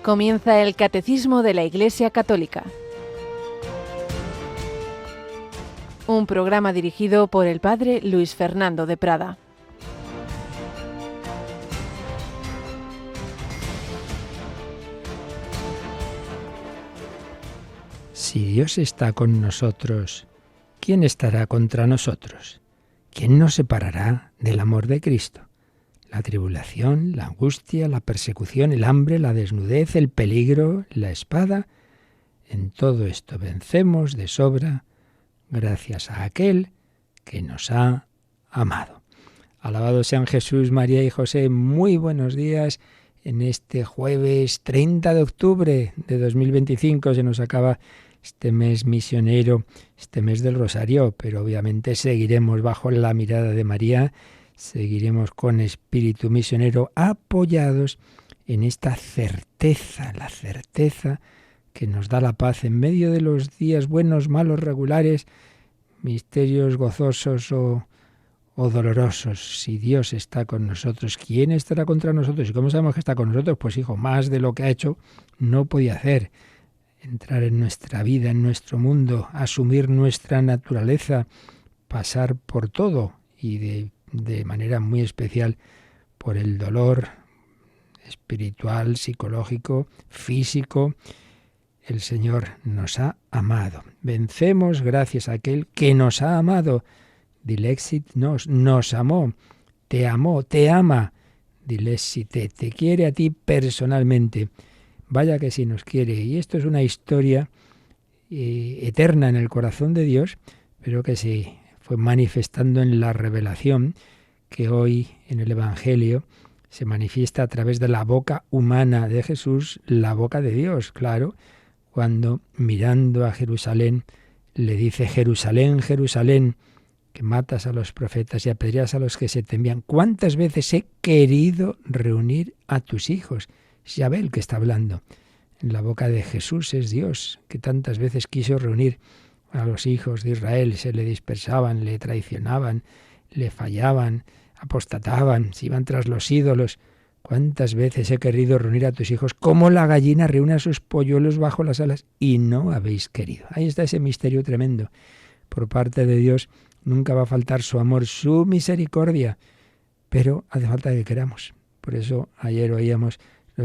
Comienza el Catecismo de la Iglesia Católica. Un programa dirigido por el Padre Luis Fernando de Prada. Si Dios está con nosotros, ¿quién estará contra nosotros? ¿Quién nos separará del amor de Cristo? La tribulación, la angustia, la persecución, el hambre, la desnudez, el peligro, la espada. En todo esto vencemos de sobra gracias a aquel que nos ha amado. Alabado sean Jesús, María y José. Muy buenos días en este jueves 30 de octubre de 2025. Se nos acaba este mes misionero, este mes del Rosario, pero obviamente seguiremos bajo la mirada de María. Seguiremos con espíritu misionero apoyados en esta certeza, la certeza que nos da la paz en medio de los días buenos, malos, regulares, misterios gozosos o dolorosos. Si Dios está con nosotros, ¿quién estará contra nosotros? ¿Y cómo sabemos que está con nosotros? Pues hijo, más de lo que ha hecho no podía hacer. Entrar en nuestra vida, en nuestro mundo, asumir nuestra naturaleza, pasar por todo y de manera muy especial por el dolor espiritual, psicológico, físico. El Señor nos ha amado. Vencemos gracias a aquel que nos ha amado. Dilexit nos amó, te ama. Dilexit te quiere a ti personalmente. Vaya que sí nos quiere. Y esto es una historia eterna en el corazón de Dios, pero que se fue manifestando en la revelación que hoy en el Evangelio se manifiesta a través de la boca humana de Jesús, la boca de Dios, claro, cuando mirando a Jerusalén le dice: Jerusalén, Jerusalén, que matas a los profetas y apedreas a los que se te envían. ¿Cuántas veces he querido reunir a tus hijos? Es Yahvé el que está hablando. En la boca de Jesús es Dios, que tantas veces quiso reunir a los hijos de Israel. Se le dispersaban, le traicionaban, le fallaban, apostataban, se iban tras los ídolos. ¿Cuántas veces he querido reunir a tus hijos como la gallina reúne a sus polluelos bajo las alas y no habéis querido? Ahí está ese misterio tremendo. Por parte de Dios nunca va a faltar su amor, su misericordia, pero hace falta que queramos. Por eso ayer oíamos: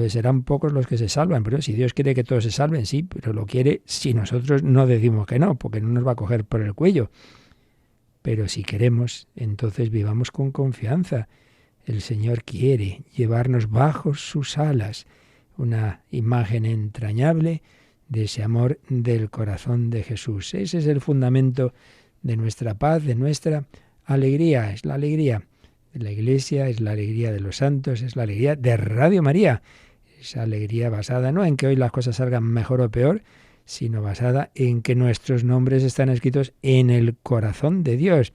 serán pocos los que se salvan. Pero si Dios quiere que todos se salven, sí, pero lo quiere si nosotros no decimos que no, porque no nos va a coger por el cuello. Pero si queremos, entonces vivamos con confianza. El Señor quiere llevarnos bajo sus alas. Una imagen entrañable de ese amor del corazón de Jesús. Ese es el fundamento de nuestra paz, de nuestra alegría. Es la alegría de la Iglesia, es la alegría de los santos, es la alegría de Radio María. Esa alegría basada no en que hoy las cosas salgan mejor o peor, sino basada en que nuestros nombres están escritos en el corazón de Dios.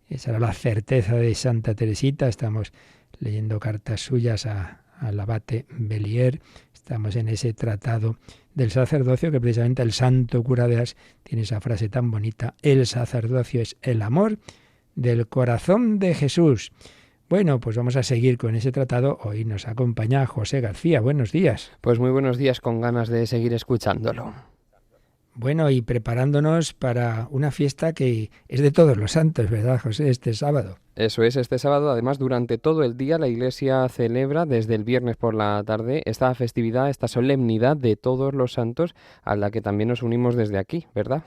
Esa era la certeza de Santa Teresita. Estamos leyendo cartas suyas al abate Bellier. Estamos en ese tratado del sacerdocio que precisamente el santo cura de Ars tiene esa frase tan bonita: el sacerdocio es el amor del corazón de Jesús. Bueno, pues vamos a seguir con ese tratado. Hoy nos acompaña José García. Buenos días. Pues muy buenos días, con ganas de seguir escuchándolo. Bueno, y preparándonos para una fiesta que es de todos los santos, ¿verdad, José? Este sábado. Eso es, este sábado. Además, durante todo el día la Iglesia celebra, desde el viernes por la tarde, esta festividad, esta solemnidad de todos los santos, a la que también nos unimos desde aquí, ¿verdad?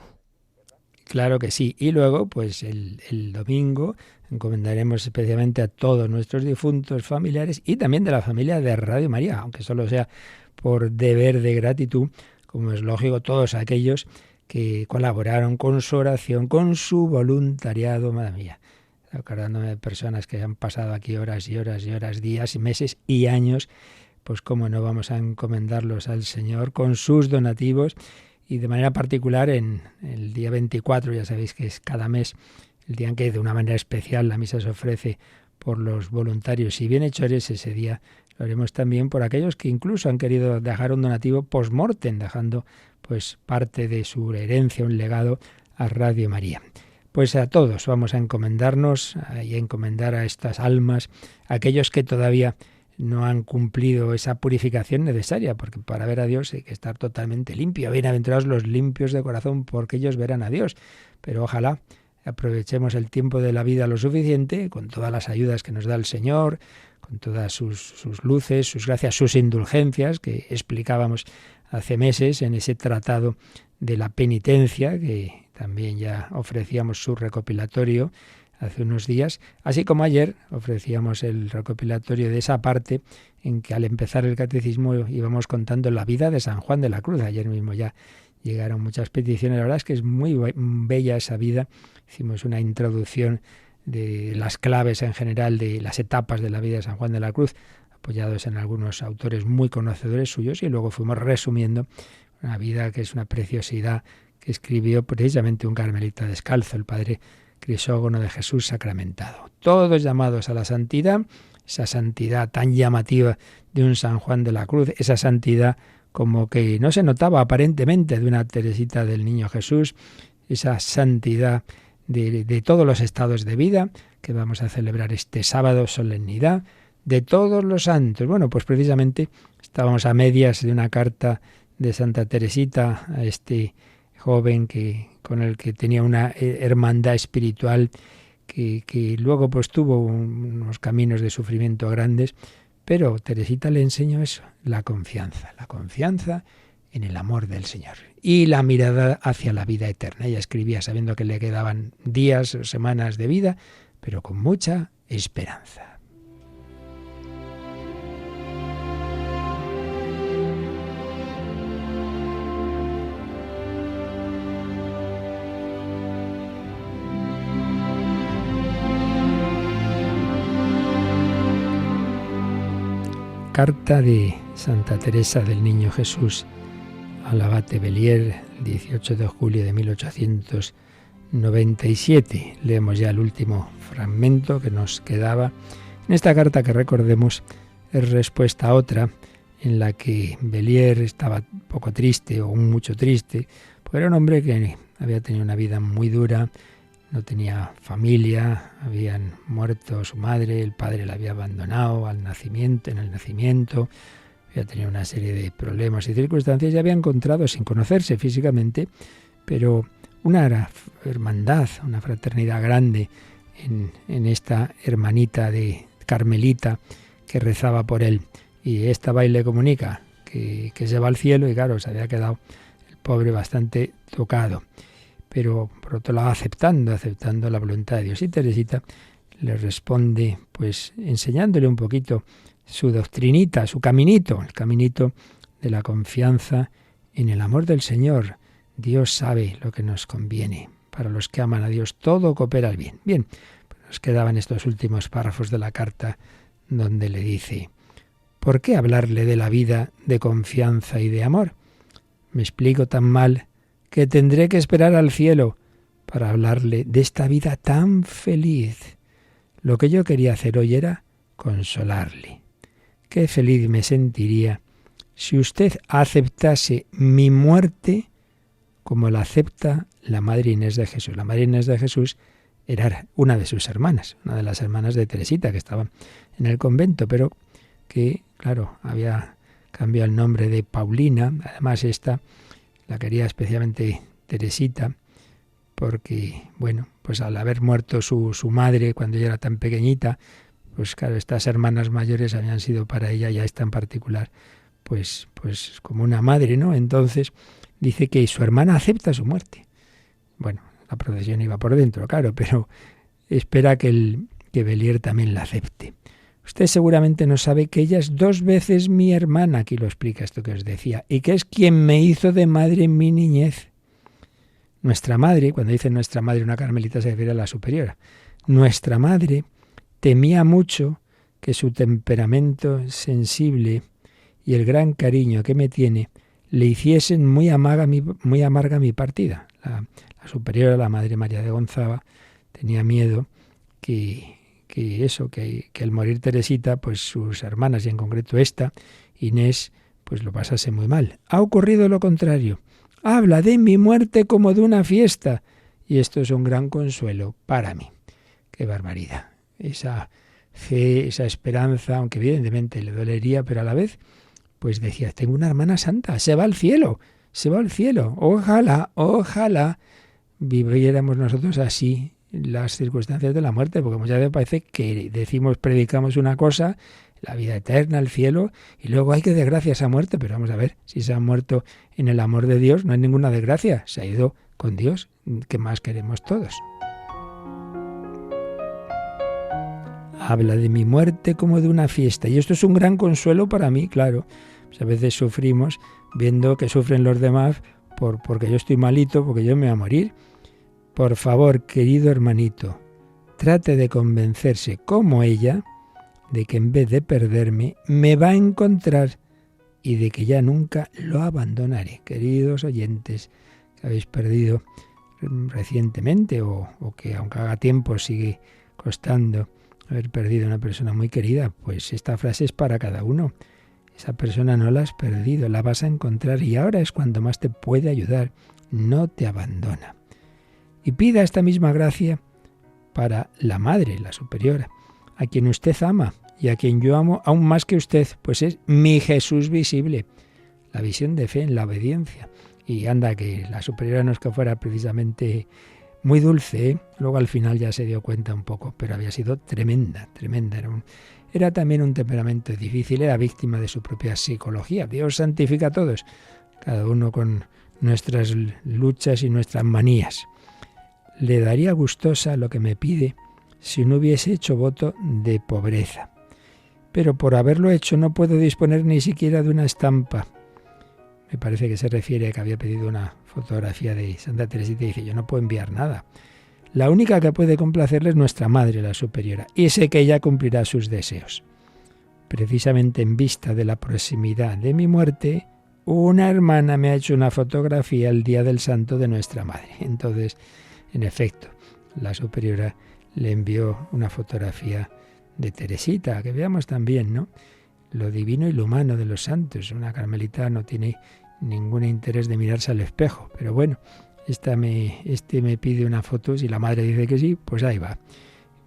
Claro que sí. Y luego, pues el domingo encomendaremos especialmente a todos nuestros difuntos familiares y también de la familia de Radio María, aunque solo sea por deber de gratitud, como es lógico, todos aquellos que colaboraron con su oración, con su voluntariado. Madre mía, acordándome de personas que han pasado aquí horas y horas y horas, días y meses y años, pues cómo no vamos a encomendarlos al Señor con sus donativos. Y de manera particular en el día 24, ya sabéis que es cada mes el día en que de una manera especial la misa se ofrece por los voluntarios y bienhechores. Ese día lo haremos también por aquellos que incluso han querido dejar un donativo post-mortem, dejando pues parte de su herencia, un legado a Radio María. Pues a todos vamos a encomendarnos y a encomendar a estas almas, a aquellos que todavía no han cumplido esa purificación necesaria, porque para ver a Dios hay que estar totalmente limpio. Bienaventurados los limpios de corazón, porque ellos verán a Dios. Pero ojalá aprovechemos el tiempo de la vida lo suficiente, con todas las ayudas que nos da el Señor, con todas sus luces, sus gracias, sus indulgencias, que explicábamos hace meses en ese tratado de la penitencia, que también ya ofrecíamos su recopilatorio hace unos días, así como ayer ofrecíamos el recopilatorio de esa parte en que al empezar el catecismo íbamos contando la vida de San Juan de la Cruz. Ayer mismo ya llegaron muchas peticiones, la verdad es que es muy bella esa vida. Hicimos una introducción de las claves en general de las etapas de la vida de San Juan de la Cruz, apoyados en algunos autores muy conocedores suyos, y luego fuimos resumiendo una vida que es una preciosidad, que escribió precisamente un carmelita descalzo, el padre Crisógono de Jesús sacramentado. Todos llamados a la santidad, esa santidad tan llamativa de un San Juan de la Cruz, esa santidad como que no se notaba aparentemente de una Teresita del Niño Jesús, esa santidad de todos los estados de vida que vamos a celebrar este sábado, solemnidad de todos los santos. Bueno, pues precisamente estábamos a medias de una carta de Santa Teresita a este joven con el que tenía una hermandad espiritual que luego pues tuvo unos caminos de sufrimiento grandes, pero Teresita le enseñó eso, la confianza en el amor del Señor y la mirada hacia la vida eterna. Ella escribía sabiendo que le quedaban días o semanas de vida, pero con mucha esperanza. Carta de Santa Teresa del Niño Jesús al abate Bellier, 18 de julio de 1897. Leemos ya el último fragmento que nos quedaba. En esta carta, que recordemos, es respuesta a otra en la que Bellier estaba un poco triste o mucho triste, porque era un hombre que había tenido una vida muy dura, no tenía familia, habían muerto su madre, el padre la había abandonado en el nacimiento, había tenido una serie de problemas y circunstancias y había encontrado, sin conocerse físicamente, pero una hermandad, una fraternidad grande en esta hermanita de Carmelita que rezaba por él. Y esta va y le comunica que se va al cielo, y claro, se había quedado el pobre bastante tocado. Pero por otro lado aceptando la voluntad de Dios. Y Teresita le responde pues enseñándole un poquito su doctrinita, su caminito, el caminito de la confianza en el amor del Señor. Dios sabe lo que nos conviene. Para los que aman a Dios todo coopera al bien. Bien, pues nos quedaban estos últimos párrafos de la carta donde le dice: ¿por qué hablarle de la vida de confianza y de amor? Me explico tan mal que tendré que esperar al cielo para hablarle de esta vida tan feliz. Lo que yo quería hacer hoy era consolarle. Qué feliz me sentiría si usted aceptase mi muerte como la acepta la Madre Inés de Jesús. La Madre Inés de Jesús era una de sus hermanas, una de las hermanas de Teresita que estaba en el convento, pero que, claro, había cambiado el nombre de Paulina. Además, esta la quería especialmente Teresita porque, bueno, pues al haber muerto su madre cuando ella era tan pequeñita, pues claro, estas hermanas mayores habían sido para ella, y a esta en particular, pues como una madre, ¿no? Entonces dice que su hermana acepta su muerte. Bueno, la procesión iba por dentro, claro, pero espera que Bellier también la acepte. Usted seguramente no sabe que ella es 2 veces mi hermana, aquí lo explica esto que os decía, y que es quien me hizo de madre en mi niñez. Nuestra madre, cuando dice nuestra madre, una carmelita se refiere a la superiora. Nuestra madre temía mucho que su temperamento sensible y el gran cariño que me tiene le hiciesen muy amarga mi partida. La superiora, la Madre María de Gonzaga, tenía miedo que al morir Teresita, pues sus hermanas, y en concreto esta, Inés, pues lo pasase muy mal. Ha ocurrido lo contrario. Habla de mi muerte como de una fiesta, y esto es un gran consuelo para mí. ¡Qué barbaridad! Esa fe, esa esperanza, aunque evidentemente le dolería, pero a la vez, pues decía, tengo una hermana santa, se va al cielo, se va al cielo. Ojalá viviéramos nosotros así las circunstancias de la muerte, porque muchas veces parece que decimos, predicamos una cosa, la vida eterna, el cielo, y luego hay que desgracia esa muerte, pero vamos a ver, si se ha muerto en el amor de Dios, no hay ninguna desgracia, se ha ido con Dios, ¿qué más queremos todos? Habla de mi muerte como de una fiesta, y esto es un gran consuelo para mí, claro. Pues a veces sufrimos viendo que sufren los demás porque yo estoy malito, porque yo me voy a morir. Por favor, querido hermanito, trate de convencerse, como ella, de que en vez de perderme, me va a encontrar y de que ya nunca lo abandonaré. Queridos oyentes que habéis perdido recientemente o que aunque haga tiempo sigue costando haber perdido a una persona muy querida, pues esta frase es para cada uno. Esa persona no la has perdido, la vas a encontrar y ahora es cuando más te puede ayudar. No te abandona. Y pida esta misma gracia para la Madre, la Superiora, a quien usted ama y a quien yo amo aún más que usted, pues es mi Jesús visible, la visión de fe en la obediencia. Y anda, que la Superiora no es que fuera precisamente muy dulce, luego al final ya se dio cuenta un poco, pero había sido tremenda. Era también un temperamento difícil, era víctima de su propia psicología. Dios santifica a todos, cada uno con nuestras luchas y nuestras manías. Le daría gustosa lo que me pide si no hubiese hecho voto de pobreza. Pero por haberlo hecho no puedo disponer ni siquiera de una estampa. Me parece que se refiere a que había pedido una fotografía de Santa Teresita y dice, yo no puedo enviar nada. La única que puede complacerle es nuestra Madre, la Superiora, y sé que ella cumplirá sus deseos. Precisamente en vista de la proximidad de mi muerte, una hermana me ha hecho una fotografía el día del santo de nuestra Madre. Entonces, en efecto, la Superiora le envió una fotografía de Teresita, que veamos también, ¿no?, lo divino y lo humano de los santos. Una carmelita no tiene ningún interés de mirarse al espejo, pero bueno, este me pide una foto, si la madre dice que sí, pues ahí va,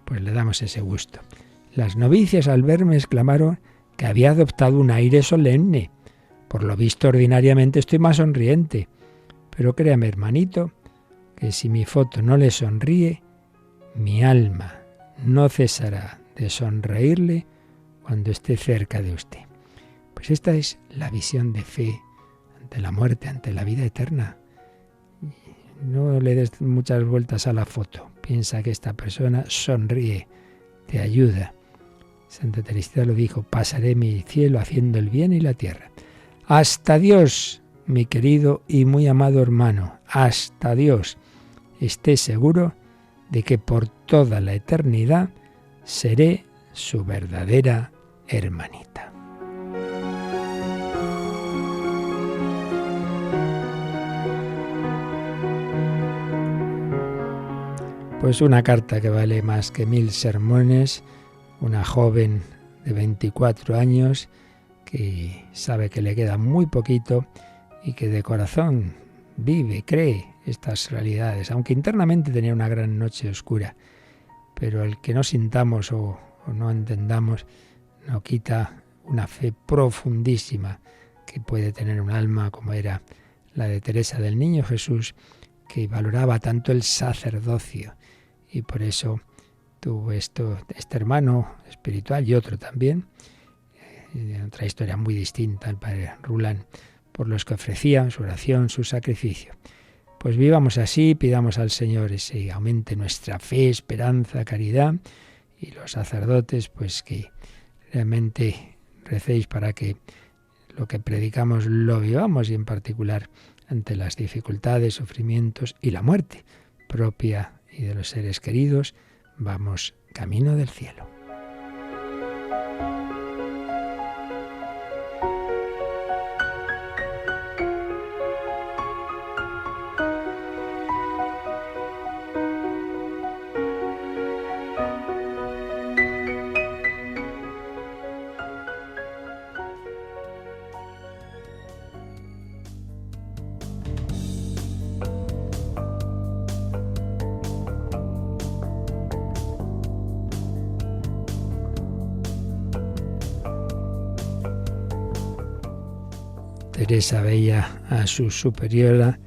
pues le damos ese gusto. Las novicias al verme exclamaron que había adoptado un aire solemne. Por lo visto ordinariamente estoy más sonriente, pero créame, hermanito, que si mi foto no le sonríe, mi alma no cesará de sonreírle cuando esté cerca de usted. Pues esta es la visión de fe ante la muerte, ante la vida eterna. No le des muchas vueltas a la foto. Piensa que esta persona sonríe, te ayuda. Santa Teresita lo dijo, pasaré mi cielo haciendo el bien y la tierra. Hasta Dios, mi querido y muy amado hermano. Hasta Dios. Esté seguro de que por toda la eternidad seré su verdadera hermanita. Pues una carta que vale más que 1000 sermones, una joven de 24 años que sabe que le queda muy poquito y que de corazón vive, cree estas realidades, aunque internamente tenía una gran noche oscura, pero el que no sintamos o no entendamos no quita una fe profundísima que puede tener un alma como era la de Teresa del Niño Jesús, que valoraba tanto el sacerdocio y por eso tuvo este hermano espiritual y otro también, otra historia muy distinta, el padre Roulin, por los que ofrecían su oración, su sacrificio. Pues vivamos así, pidamos al Señor ese aumente nuestra fe, esperanza, caridad, y los sacerdotes, pues que realmente recéis para que lo que predicamos lo vivamos, y en particular ante las dificultades, sufrimientos y la muerte propia y de los seres queridos, vamos camino del cielo. Teresa veía a su superiora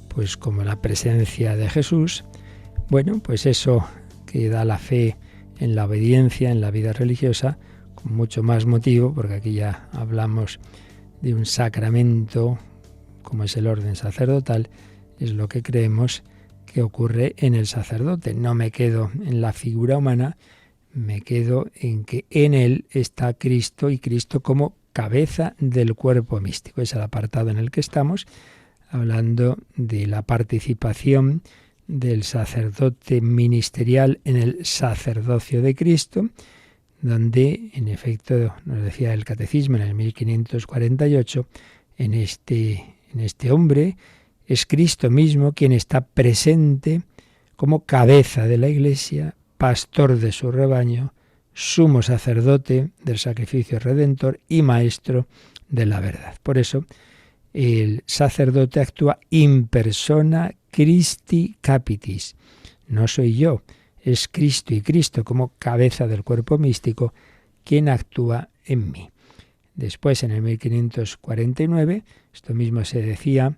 pues como la presencia de Jesús. Bueno, pues eso que da la fe en la obediencia, en la vida religiosa, con mucho más motivo, porque aquí ya hablamos de un sacramento como es el orden sacerdotal, es lo que creemos que ocurre en el sacerdote. No me quedo en la figura humana, me quedo en que en él está Cristo y Cristo como cabeza del cuerpo místico. Es el apartado en el que estamos, hablando de la participación del sacerdote ministerial en el sacerdocio de Cristo, donde, en efecto, nos decía el Catecismo en el 1548, en este hombre es Cristo mismo quien está presente como cabeza de la Iglesia, pastor de su rebaño, sumo sacerdote del sacrificio redentor y maestro de la verdad. Por eso, el sacerdote actúa in persona Christi capitis. No soy yo, es Cristo y Cristo como cabeza del cuerpo místico quien actúa en mí. Después, en el 1549, esto mismo se decía,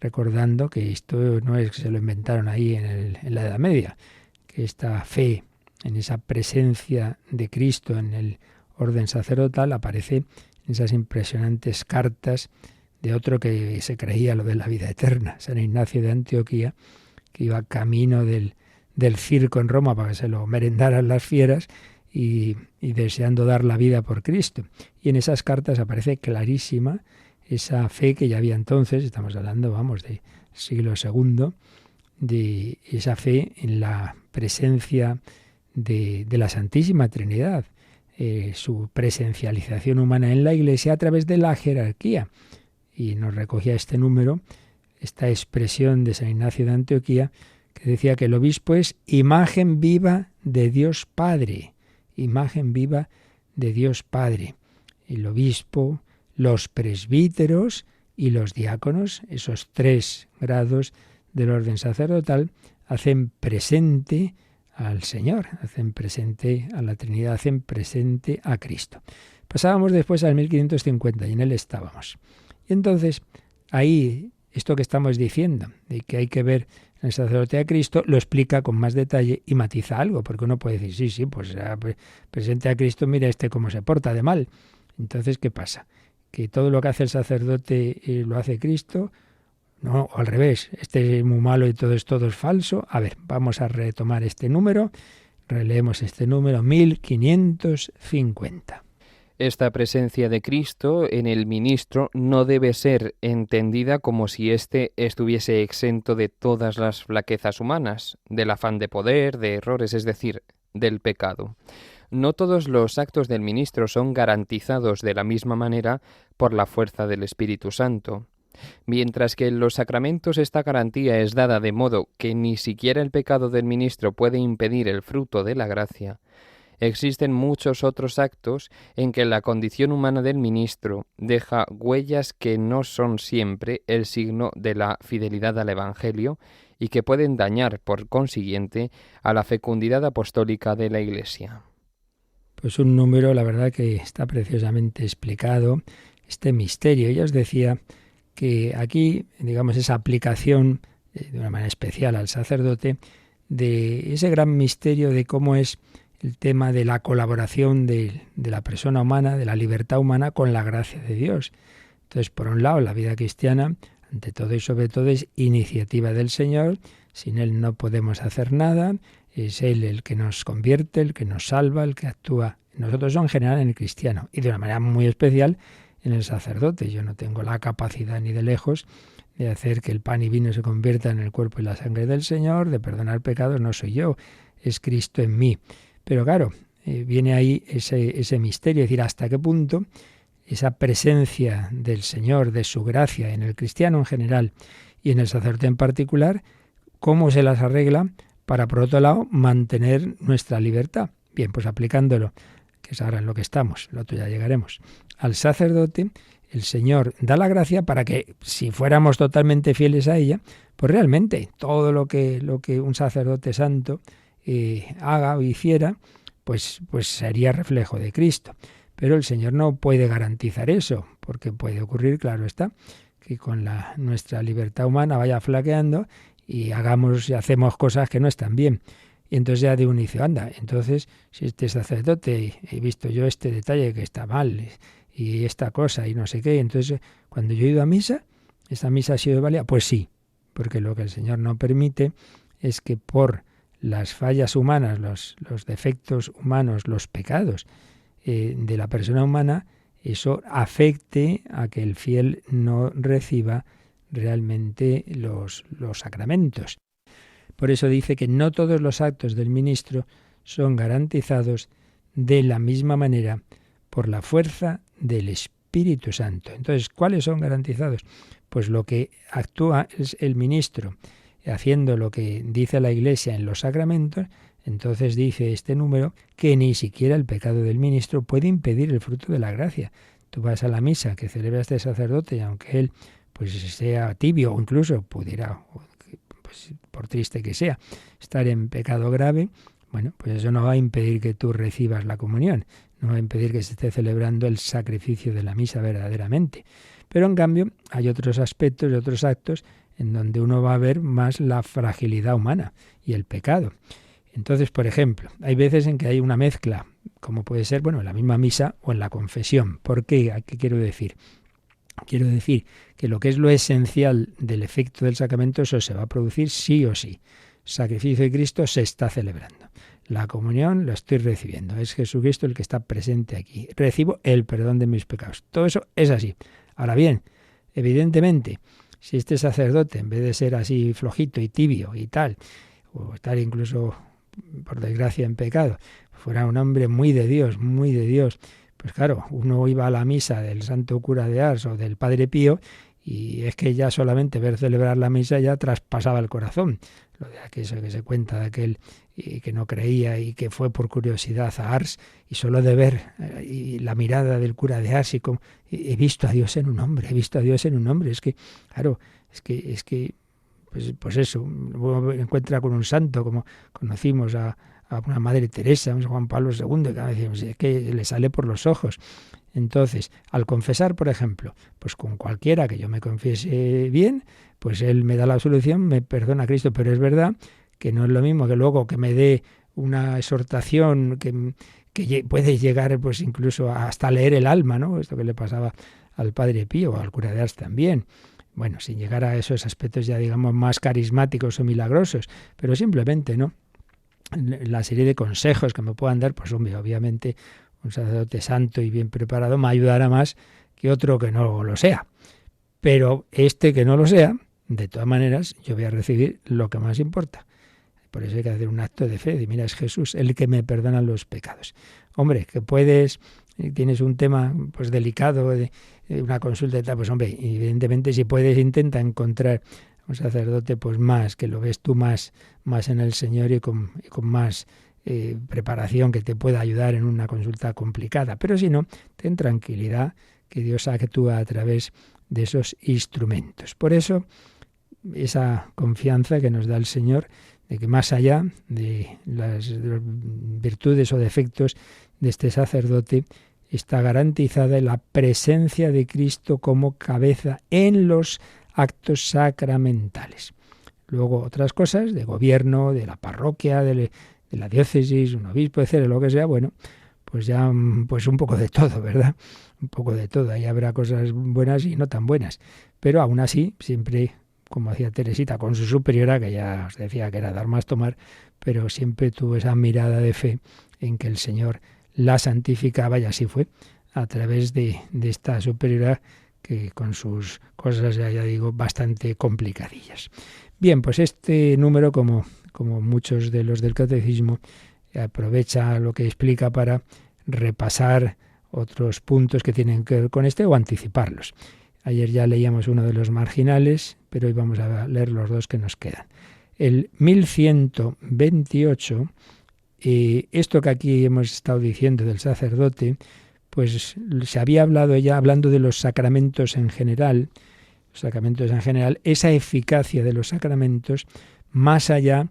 recordando que esto no es que se lo inventaron ahí en la Edad Media, que esta fe en esa presencia de Cristo en el orden sacerdotal aparece en esas impresionantes cartas de otro que se creía lo de la vida eterna, San Ignacio de Antioquía, que iba camino del circo en Roma para que se lo merendaran las fieras y deseando dar la vida por Cristo. Y en esas cartas aparece clarísima esa fe que ya había entonces, estamos hablando, del siglo II, de esa fe en la presencia de la Santísima Trinidad, su presencialización humana en la Iglesia a través de la jerarquía. Y nos recogía este número, esta expresión de San Ignacio de Antioquía, que decía que el obispo es imagen viva de Dios Padre, imagen viva de Dios Padre. El obispo, los presbíteros y los diáconos, esos 3 grados del orden sacerdotal, hacen presente al Señor, hacen presente a la Trinidad, hacen presente a Cristo. Pasábamos después al 1550 y en él estábamos. Y entonces, ahí, esto que estamos diciendo, de que hay que ver en el sacerdote a Cristo, lo explica con más detalle y matiza algo, porque uno puede decir, sí, pues presente a Cristo, mira cómo se porta de mal. Entonces, ¿qué pasa? ¿Que todo lo que hace el sacerdote lo hace Cristo? No, o al revés, este es muy malo y todo es falso. A ver, vamos a retomar este número, releemos este número, 1550. Esta presencia de Cristo en el ministro no debe ser entendida como si éste estuviese exento de todas las flaquezas humanas, del afán de poder, de errores, es decir, del pecado. No todos los actos del ministro son garantizados de la misma manera por la fuerza del Espíritu Santo. Mientras que en los sacramentos esta garantía es dada de modo que ni siquiera el pecado del ministro puede impedir el fruto de la gracia, existen muchos otros actos en que la condición humana del ministro deja huellas que no son siempre el signo de la fidelidad al Evangelio y que pueden dañar, por consiguiente, a la fecundidad apostólica de la Iglesia. Pues un número, la verdad, que está preciosamente explicado, este misterio. Ya os decía que aquí, digamos, esa aplicación de una manera especial al sacerdote de ese gran misterio de cómo es el tema de la colaboración de la persona humana, de la libertad humana con la gracia de Dios. Entonces, por un lado, la vida cristiana, ante todo y sobre todo, es iniciativa del Señor. Sin Él no podemos hacer nada. Es Él el que nos convierte, el que nos salva, el que actúa en nosotros en general en el cristiano. Y de una manera muy especial en el sacerdote. Yo no tengo la capacidad ni de lejos de hacer que el pan y vino se conviertan en el cuerpo y la sangre del Señor, de perdonar pecados, no soy yo, es Cristo en mí. Pero claro, viene ahí ese misterio, es decir, hasta qué punto esa presencia del Señor, de su gracia en el cristiano en general y en el sacerdote en particular, cómo se las arregla para, por otro lado, mantener nuestra libertad. Bien, pues aplicándolo, que es ahora en lo que estamos, lo otro ya llegaremos, al sacerdote, el Señor da la gracia para que, si fuéramos totalmente fieles a ella, pues realmente todo lo que un sacerdote santo haga o hiciera, pues sería reflejo de Cristo. pero el Señor no puede garantizar eso, porque puede ocurrir, claro está, que con nuestra libertad humana vaya flaqueando y hacemos cosas que no están bien. Y entonces ya de uno dice, anda, entonces si este sacerdote, he visto yo este detalle que está mal y esta cosa y no sé qué, entonces cuando yo he ido a misa, ¿esa misa ha sido válida? Pues sí, porque lo que el Señor no permite es que por las fallas humanas, los defectos humanos, los pecados de la persona humana, eso afecte a que el fiel no reciba realmente los sacramentos. Por eso dice que no todos los actos del ministro son garantizados de la misma manera por la fuerza del Espíritu Santo. Entonces, ¿cuáles son garantizados? Pues lo que actúa es el ministro haciendo lo que dice la Iglesia en los sacramentos. Entonces dice este número que ni siquiera el pecado del ministro puede impedir el fruto de la gracia. Tú vas a la misa que celebra este sacerdote y aunque él pues sea tibio o incluso pudiera, pues, por triste que sea, estar en pecado grave, bueno, pues eso no va a impedir que tú recibas la comunión, no va a impedir que se esté celebrando el sacrificio de la misa verdaderamente. Pero en cambio hay otros aspectos y otros actos en donde uno va a ver más la fragilidad humana y el pecado. Entonces, por ejemplo, hay veces en que hay una mezcla, como puede ser, bueno, en la misma misa o en la confesión. ¿Por qué? ¿A qué quiero decir? Quiero decir que lo que es lo esencial del efecto del sacramento, eso se va a producir sí o sí. Sacrificio de Cristo se está celebrando. La comunión lo estoy recibiendo. Es Jesucristo el que está presente aquí. Recibo el perdón de mis pecados. Todo eso es así. Ahora bien, evidentemente, si este sacerdote, en vez de ser así flojito y tibio y tal, o estar incluso, por desgracia, en pecado, fuera un hombre muy de Dios, pues claro, uno iba a la misa del Santo Cura de Ars o del Padre Pío y es que ya solamente ver celebrar la misa ya traspasaba el corazón. Lo de aquello que se cuenta de aquel que no creía y que fue por curiosidad a Ars y solo de ver y la mirada del cura de Ars y como he visto a Dios en un hombre, Es que, claro, es que pues eso, uno encuentra con un santo como conocimos a una Madre Teresa, a Juan Pablo II, que a veces es que le sale por los ojos. Entonces, al confesar, por ejemplo, pues con cualquiera que yo me confiese bien, pues él me da la absolución, me perdona Cristo, pero es verdad que no es lo mismo que luego que me dé una exhortación que puede llegar pues incluso hasta leer el alma, ¿no? Esto que le pasaba al Padre Pío o al cura de Ars también. Bueno, sin llegar a esos aspectos ya digamos más carismáticos o milagrosos, pero simplemente, ¿no? La serie de consejos que me puedan dar, pues hombre, obviamente un sacerdote santo y bien preparado me ayudará más que otro que no lo sea. Pero este que no lo sea, de todas maneras, yo voy a recibir lo que más importa. Por eso hay que hacer un acto de fe, de mira, es Jesús el que me perdona los pecados. Hombre, que tienes un tema pues delicado, de una consulta y tal, pues hombre, evidentemente si puedes intenta encontrar un sacerdote pues más, que lo ves tú más en el Señor y con más preparación que te pueda ayudar en una consulta complicada. Pero si no, ten tranquilidad que Dios actúa a través de esos instrumentos. Por eso, esa confianza que nos da el Señor de que más allá de las virtudes o defectos de este sacerdote, está garantizada la presencia de Cristo como cabeza en los actos sacramentales. Luego otras cosas de gobierno, de la parroquia, de la diócesis, un obispo, etcétera, lo que sea, bueno, pues ya pues un poco de todo, ¿verdad? Un poco de todo. Ahí habrá cosas buenas y no tan buenas. Pero aún así, siempre, como hacía Teresita con su superiora, que ya os decía que era dar más tomar, pero siempre tuvo esa mirada de fe en que el Señor la santificaba y así fue, a través de esta superiora que con sus cosas, ya digo, bastante complicadillas. Bien, pues este número, como muchos de los del catecismo, aprovecha lo que explica para repasar otros puntos que tienen que ver con este o anticiparlos. Ayer ya leíamos uno de los marginales, pero hoy vamos a leer los dos que nos quedan. El 1128, esto que aquí hemos estado diciendo del sacerdote, pues se había hablado ya, hablando de los sacramentos en general, esa eficacia de los sacramentos, más allá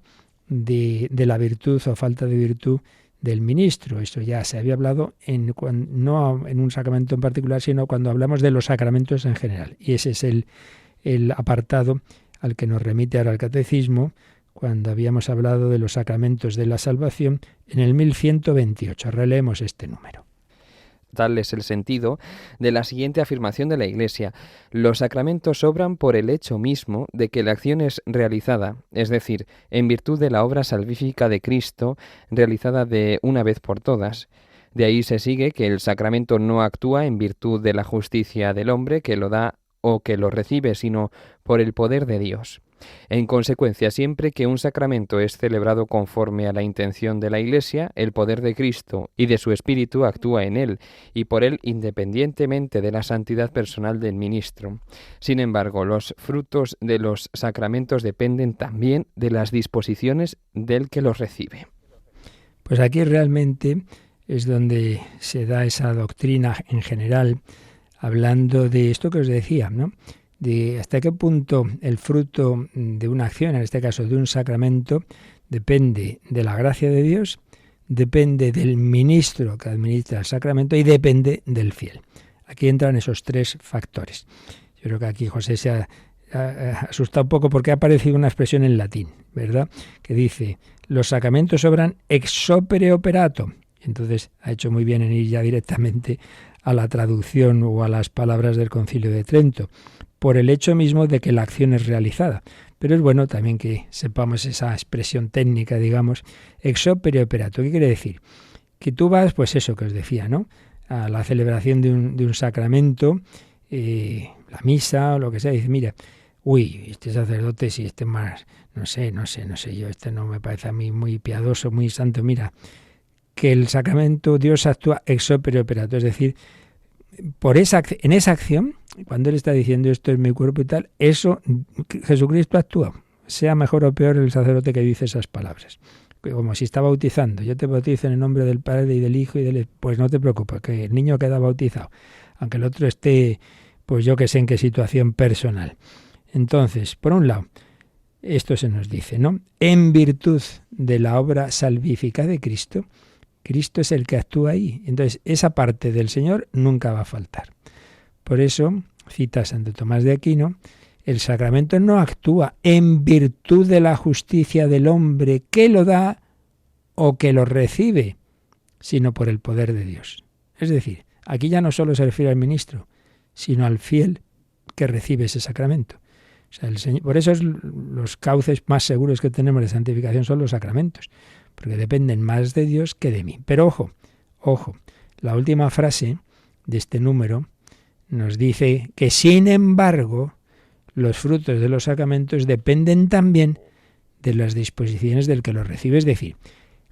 de la virtud o falta de virtud del ministro. Eso ya se había hablado no en un sacramento en particular, sino cuando hablamos de los sacramentos en general. Y ese es el apartado al que nos remite ahora el Catecismo, cuando habíamos hablado de los sacramentos de la salvación en el 1128. Releemos este número. Tal es el sentido de la siguiente afirmación de la Iglesia: los sacramentos obran por el hecho mismo de que la acción es realizada, es decir, en virtud de la obra salvífica de Cristo, realizada de una vez por todas. De ahí se sigue que el sacramento no actúa en virtud de la justicia del hombre que lo da o que lo recibe, sino por el poder de Dios. En consecuencia, siempre que un sacramento es celebrado conforme a la intención de la Iglesia, el poder de Cristo y de su Espíritu actúa en él, y por él independientemente de la santidad personal del ministro. Sin embargo, los frutos de los sacramentos dependen también de las disposiciones del que los recibe. Pues aquí realmente es donde se da esa doctrina en general, hablando de esto que os decía, ¿no? De hasta qué punto el fruto de una acción, en este caso de un sacramento, depende de la gracia de Dios, depende del ministro que administra el sacramento y depende del fiel. Aquí entran esos tres factores. Yo creo que aquí José se ha asustado un poco porque ha aparecido una expresión en latín, ¿verdad? Que dice, los sacramentos obran ex opere operato. Entonces ha hecho muy bien en ir ya directamente a la traducción o a las palabras del Concilio de Trento, por el hecho mismo de que la acción es realizada. Pero es bueno también que sepamos esa expresión técnica, digamos, ex opere operato. ¿Qué quiere decir? Que tú vas, pues eso que os decía, ¿no?, a la celebración de un sacramento, la misa o lo que sea, y dices, mira, uy, este sacerdote, si este más, no sé, yo, este no me parece a mí muy piadoso, muy santo, mira, que el sacramento Dios actúa ex opere operato, es decir, en esa acción, cuando Él está diciendo esto es mi cuerpo y tal, eso Jesucristo actúa, sea mejor o peor el sacerdote que dice esas palabras. Como si está bautizando, yo te bautizo en el nombre del Padre y del Hijo y del... Pues no te preocupes, que el niño queda bautizado, aunque el otro esté, pues yo que sé en qué situación personal. Entonces, por un lado, esto se nos dice, ¿no? En virtud de la obra salvífica de Cristo, Cristo es el que actúa ahí. Entonces, esa parte del Señor nunca va a faltar. Por eso, cita Santo Tomás de Aquino, el sacramento no actúa en virtud de la justicia del hombre que lo da o que lo recibe, sino por el poder de Dios. Es decir, aquí ya no solo se refiere al ministro, sino al fiel que recibe ese sacramento. O sea, el Señor, por eso los cauces más seguros que tenemos de santificación son los sacramentos, porque dependen más de Dios que de mí. Pero ojo, la última frase de este número nos dice que, sin embargo, los frutos de los sacramentos dependen también de las disposiciones del que los recibe. Es decir,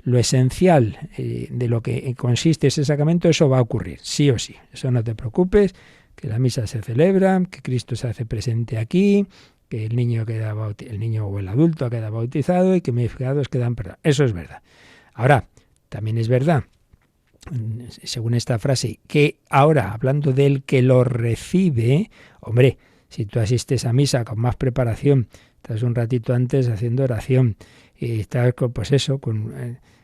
lo esencial de lo que consiste ese sacramento, eso va a ocurrir, sí o sí. Eso no te preocupes, que la misa se celebra, que Cristo se hace presente aquí, que el niño o el adulto queda bautizado y que mis pecados quedan perdonados. Eso es verdad. Ahora, también es verdad, según esta frase, que ahora, hablando del que lo recibe, hombre, si tú asistes a misa con más preparación, estás un ratito antes haciendo oración y estás, pues eso,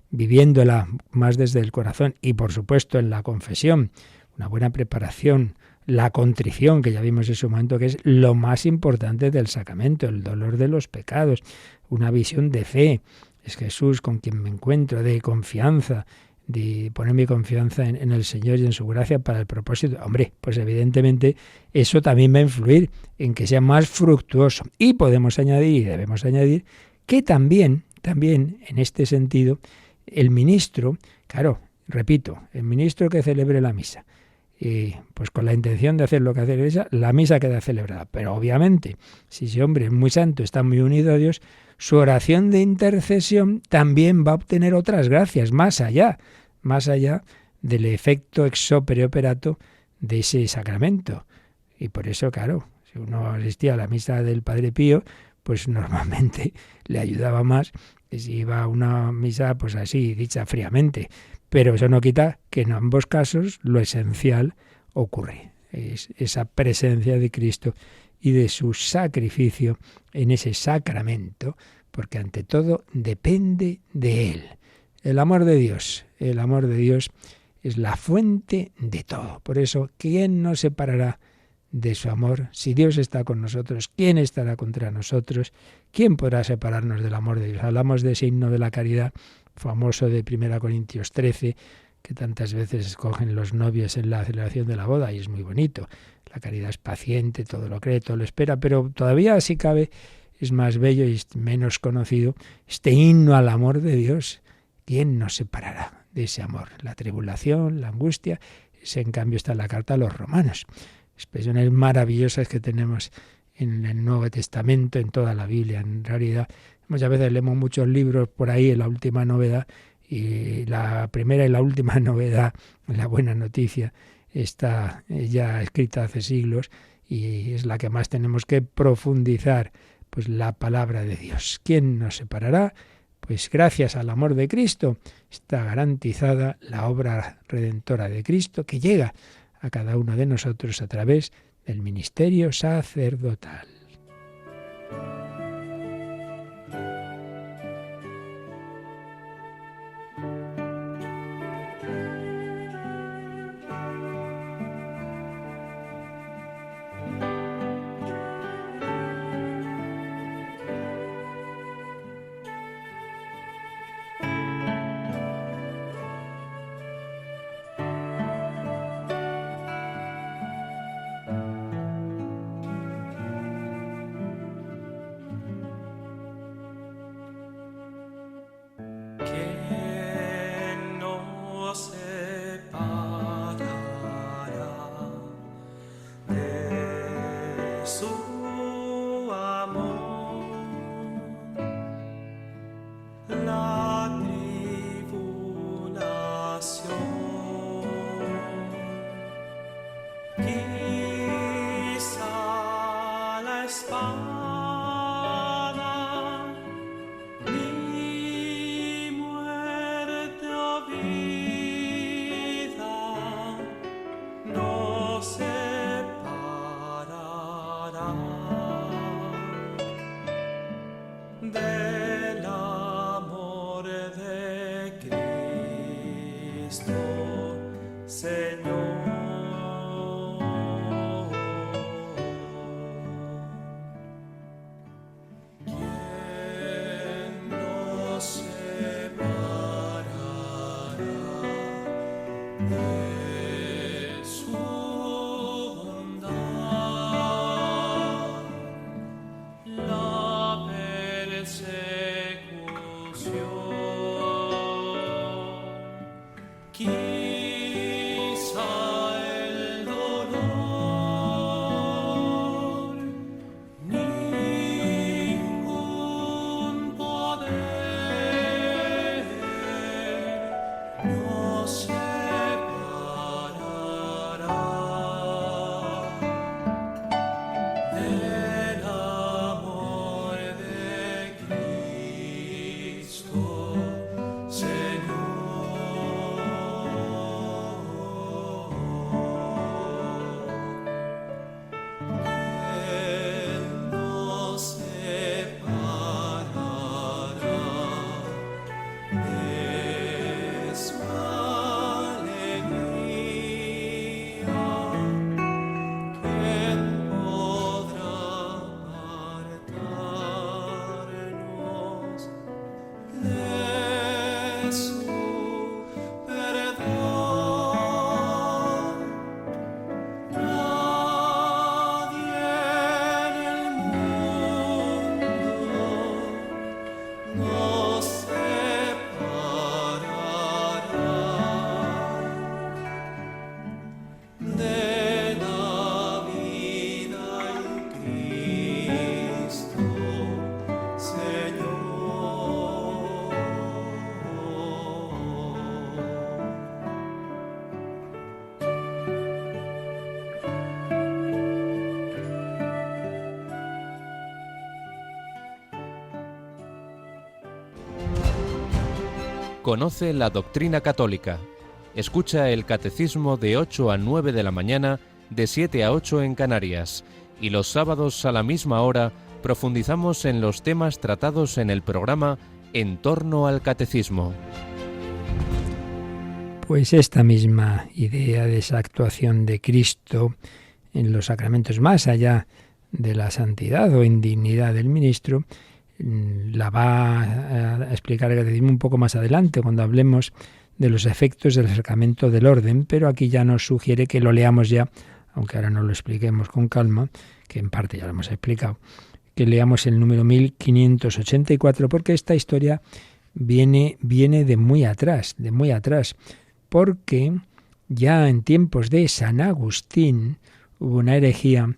viviéndola más desde el corazón y, por supuesto, en la confesión, una buena preparación, la contrición, que ya vimos en su momento, que es lo más importante del sacramento, el dolor de los pecados, una visión de fe, es Jesús con quien me encuentro, de confianza, de poner mi confianza en el Señor y en su gracia para el propósito. Hombre, pues evidentemente eso también va a influir en que sea más fructuoso. Y podemos añadir, y debemos añadir, que también en este sentido, el ministro, claro, repito, el ministro que celebre la misa, pues con la intención de hacer lo que hace la misa queda celebrada. Pero obviamente, si ese hombre es muy santo, está muy unido a Dios, su oración de intercesión también va a obtener otras gracias, más allá del efecto ex opere operato de ese sacramento. Y por eso, claro, si uno asistía a la misa del Padre Pío, pues normalmente le ayudaba más que si iba a una misa pues así, dicha fríamente. Pero eso no quita que en ambos casos lo esencial ocurre. Es esa presencia de Cristo y de su sacrificio en ese sacramento, porque ante todo depende de Él. El amor de Dios es la fuente de todo. Por eso, ¿quién nos separará de su amor? Si Dios está con nosotros, ¿quién estará contra nosotros? ¿Quién podrá separarnos del amor de Dios? Hablamos de ese himno de la caridad famoso de 1 Corintios 13, que tantas veces escogen los novios en la celebración de la boda, y es muy bonito. La caridad es paciente, todo lo cree, todo lo espera, pero todavía, si cabe, es más bello y menos conocido este himno al amor de Dios. ¿Quién nos separará de ese amor? La tribulación, la angustia. Ese, en cambio, está en la carta a los romanos. Expresiones maravillosas que tenemos en el Nuevo Testamento, en toda la Biblia. En realidad, muchas veces leemos muchos libros por ahí, en la última novedad, y la primera y la última novedad, la buena noticia, está ya escrita hace siglos y es la que más tenemos que profundizar, pues la palabra de Dios. ¿Quién nos separará? Pues gracias al amor de Cristo está garantizada la obra redentora de Cristo que llega a cada uno de nosotros a través del ministerio sacerdotal. Conoce la doctrina católica. Escucha el catecismo de 8 a 9 de la mañana, de 7 a 8 en Canarias. Y los sábados a la misma hora profundizamos en los temas tratados en el programa En torno al catecismo. Pues esta misma idea de esa actuación de Cristo en los sacramentos, más allá de la santidad o indignidad del ministro, la va a explicar el catecismo un poco más adelante, cuando hablemos de los efectos del sacramento del orden, pero aquí ya nos sugiere que lo leamos ya, aunque ahora no lo expliquemos con calma, que en parte ya lo hemos explicado, que leamos el número 1584, porque esta historia viene de muy atrás, porque ya en tiempos de San Agustín hubo una herejía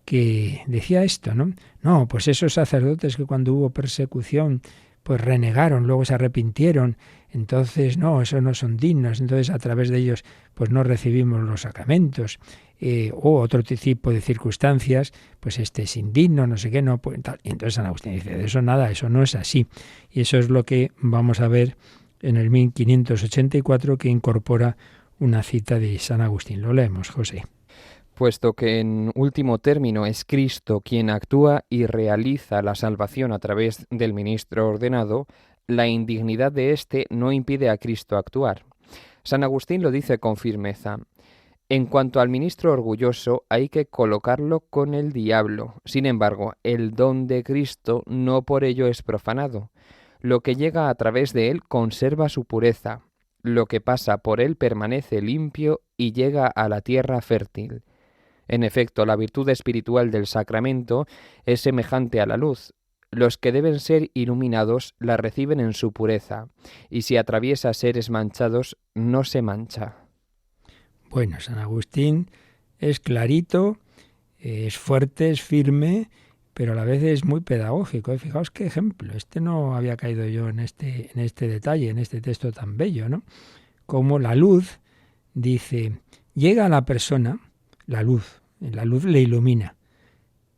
que decía esto, ¿no? No, pues esos sacerdotes que cuando hubo persecución pues renegaron, luego se arrepintieron, entonces no, esos no son dignos, entonces a través de ellos pues no recibimos los sacramentos, o otro tipo de circunstancias, pues este es indigno, no sé qué, no, pues tal. Y entonces San Agustín dice, de eso nada, eso no es así. Y eso es lo que vamos a ver en el 1584, que incorpora una cita de San Agustín. Lo leemos, José. Puesto que en último término es Cristo quien actúa y realiza la salvación a través del ministro ordenado, la indignidad de éste no impide a Cristo actuar. San Agustín lo dice con firmeza. En cuanto al ministro orgulloso, hay que colocarlo con el diablo. Sin embargo, el don de Cristo no por ello es profanado. Lo que llega a través de él conserva su pureza. Lo que pasa por él permanece limpio y llega a la tierra fértil. En efecto, la virtud espiritual del sacramento es semejante a la luz. Los que deben ser iluminados la reciben en su pureza, y si atraviesa seres manchados, no se mancha. Bueno, San Agustín es clarito, es fuerte, es firme, pero a la vez es muy pedagógico. Fijaos qué ejemplo. No había caído yo en este detalle, en este texto tan bello, ¿no? Como la luz, dice, llega a la persona, la luz le ilumina.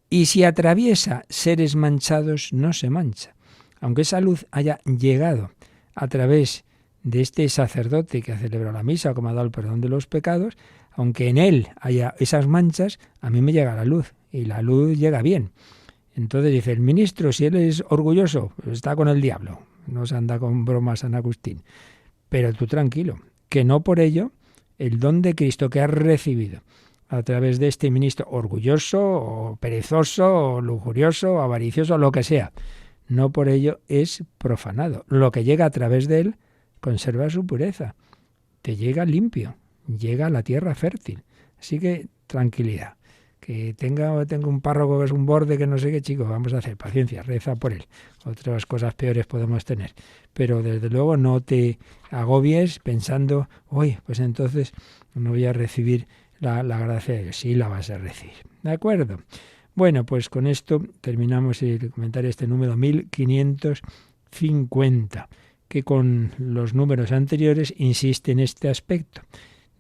Y si atraviesa seres manchados, no se mancha. Aunque esa luz haya llegado a través de este sacerdote que ha celebrado la misa, como ha dado el perdón de los pecados, aunque en él haya esas manchas, a mí me llega la luz, y la luz llega bien. Entonces dice, el ministro, si él es orgulloso, pues está con el diablo. No se anda con bromas San Agustín. Pero tú tranquilo, que no por ello el don de Cristo que has recibido a través de este ministro orgulloso o perezoso o lujurioso o avaricioso, lo que sea, no por ello es profanado. Lo que llega a través de él conserva su pureza, te llega limpio, llega a la tierra fértil. Así que tranquilidad. Que tenga un párroco que es un borde, que no sé qué, chico, vamos a hacer paciencia, reza por él. Otras cosas peores podemos tener. Pero desde luego no te agobies pensando, uy, pues entonces no voy a recibir la gracia de Dios. Sí la vas a recibir. ¿De acuerdo? Bueno, pues con esto terminamos el comentario este número 1550, que con los números anteriores insiste en este aspecto,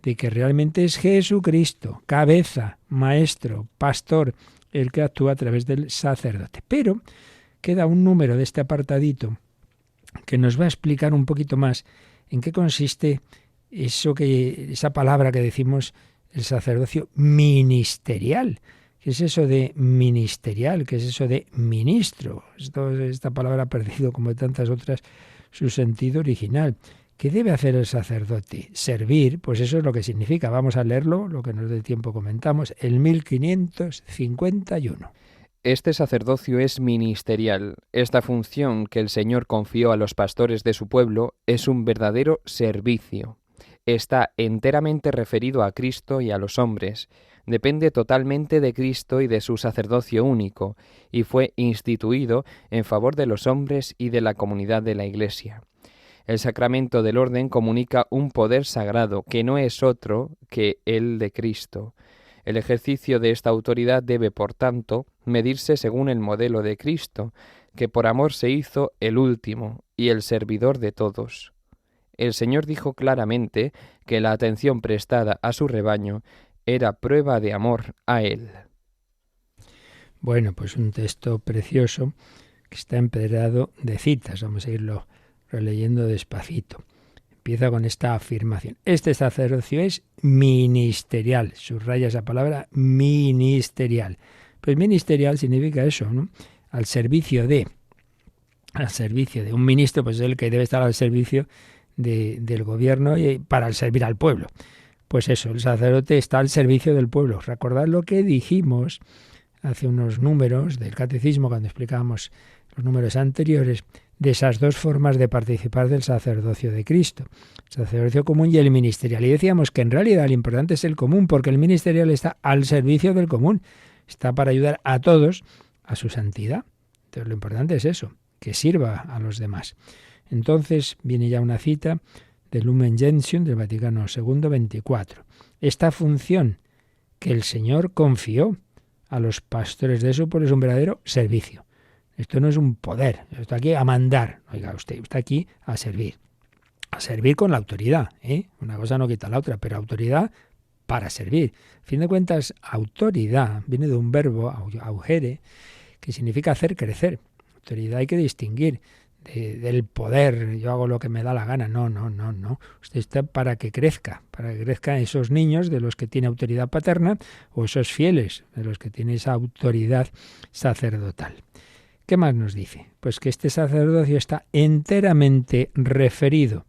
de que realmente es Jesucristo, cabeza, maestro, pastor, el que actúa a través del sacerdote. Pero queda un número de este apartadito que nos va a explicar un poquito más en qué consiste esa palabra que decimos, el sacerdocio ministerial. ¿Qué es eso de ministerial? ¿Qué es eso de ministro? Esta palabra ha perdido, como tantas otras, su sentido original. ¿Qué debe hacer el sacerdote? Servir, pues eso es lo que significa. Vamos a leerlo, lo que nos dé tiempo comentamos, el 1551. Este sacerdocio es ministerial. Esta función que el Señor confió a los pastores de su pueblo es un verdadero servicio. Está enteramente referido a Cristo y a los hombres. Depende totalmente de Cristo y de su sacerdocio único, y fue instituido en favor de los hombres y de la comunidad de la Iglesia. El sacramento del orden comunica un poder sagrado que no es otro que el de Cristo. El ejercicio de esta autoridad debe, por tanto, medirse según el modelo de Cristo, que por amor se hizo el último y el servidor de todos. El Señor dijo claramente que la atención prestada a su rebaño era prueba de amor a Él. Bueno, pues un texto precioso que está empedrado de citas. Vamos a irlo releyendo despacito. Empieza con esta afirmación. Este sacerdocio es ministerial. Subraya esa palabra, ministerial. Pues ministerial significa eso, ¿no? Al servicio de un ministro, pues es el que debe estar al servicio del gobierno y para servir al pueblo. Pues eso, el sacerdote está al servicio del pueblo. Recordad lo que dijimos hace unos números del catecismo, cuando explicábamos los números anteriores, de esas dos formas de participar del sacerdocio de Cristo, el sacerdocio común y el ministerial. Y decíamos que en realidad lo importante es el común, porque el ministerial está al servicio del común, está para ayudar a todos a su santidad. Entonces lo importante es eso, que sirva a los demás. Entonces viene ya una cita del Lumen Gentium del Vaticano II 24. Esta función que el Señor confió a los pastores de su pueblo es un verdadero servicio. Esto no es un poder, yo estoy aquí a mandar. Oiga, usted está aquí a servir con la autoridad, ¿eh? Una cosa no quita la otra, pero autoridad para servir. A fin de cuentas, autoridad viene de un verbo, augere, que significa hacer crecer. Autoridad hay que distinguir del poder, yo hago lo que me da la gana. No. Usted está para que crezcan esos niños de los que tiene autoridad paterna o esos fieles de los que tiene esa autoridad sacerdotal. ¿Qué más nos dice? Pues que este sacerdocio está enteramente referido